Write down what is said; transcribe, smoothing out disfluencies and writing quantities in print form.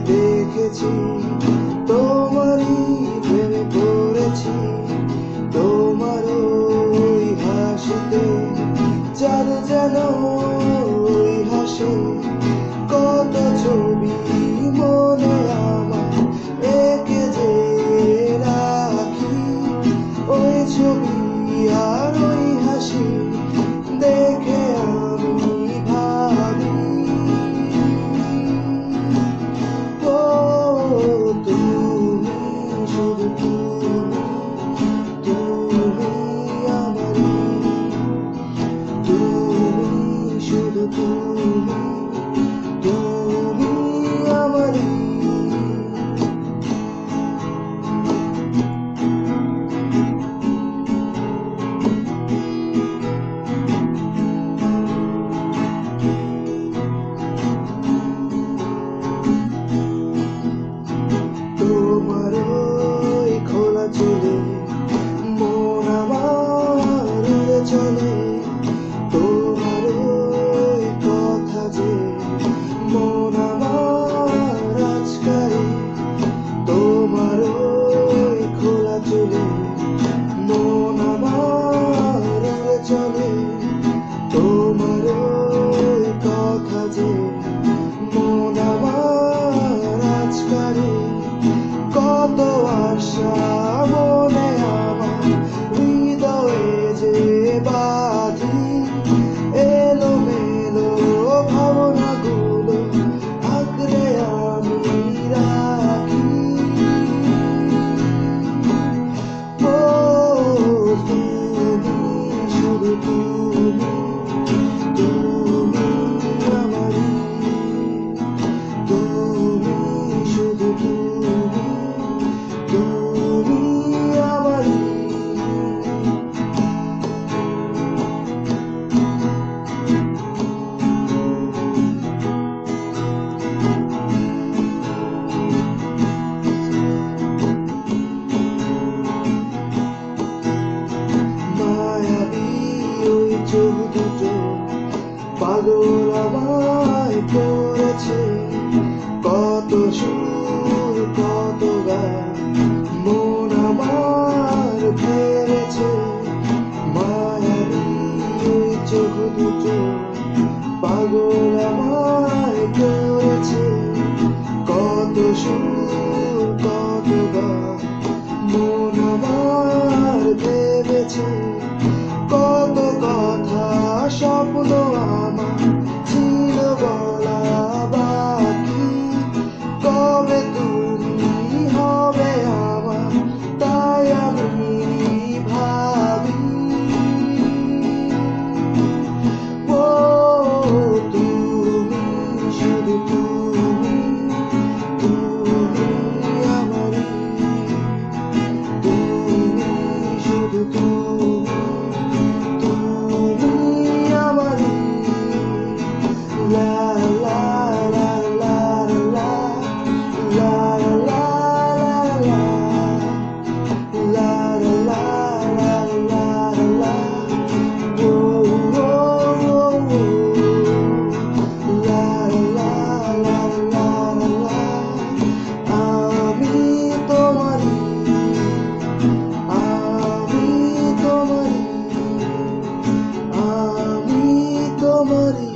দেখেছি, তোমারই প্রেমে পড়েছি, তোমার ওই হাসিতে জাদু যেন ওই হাসে। কত ছবি মনে আমার এঁকে যে রাখি, ওই ছবি আর ওই হাসি দেখে আমি ভাবি, ও তুমি, শুধু তুমি, তুমি আমারই, তুমি, শুধু তুমি, তুমি আমারই। তোমার ওই খোলা চুলে মন আমার উড়ে চলে, তোমার ওই কথা যে মন আমার আজকারে, তোমার ওই খোলা চুলে মন আমার উড়ে চলে, তোমার ওই কথা যে মন আমার আজকারে। কত আশা মনে আমার হৃদয়ে যে বাঁধি, এলোমেলো ভাবনাগুলো আঁকড়ে আমি রাখি, ও তুমি, শুধু তুমি, তুমি আমারই, তুমি, শুধু তুমি, তুমি আমারই। মায়াবী ওই চোখ দুটো পাগল আমায় করেছে, কত সুর কত গান মন আমার ফেরেছে। মায়াবী ওই চোখ দুটো পাগল আমায় করেছে, কত সুর কত গান মন আমার ভেবেছে। কত কথা স্বপ্ন আমার ছিল বলা বাকি, কবে তুমি হবে আমার তাই আমি ভাবি, ও তুমি, শুধু তুমি, তুমি আমারই, তুমি, শুধু তুমি, তুমি আমারই। লা লা লা লা লা, লা লা লা লা, লা লা লা লা, ও ও ও, লা লা লা লা লা। আমি তোমারই, আমি তোমারই, আমি তোমারই।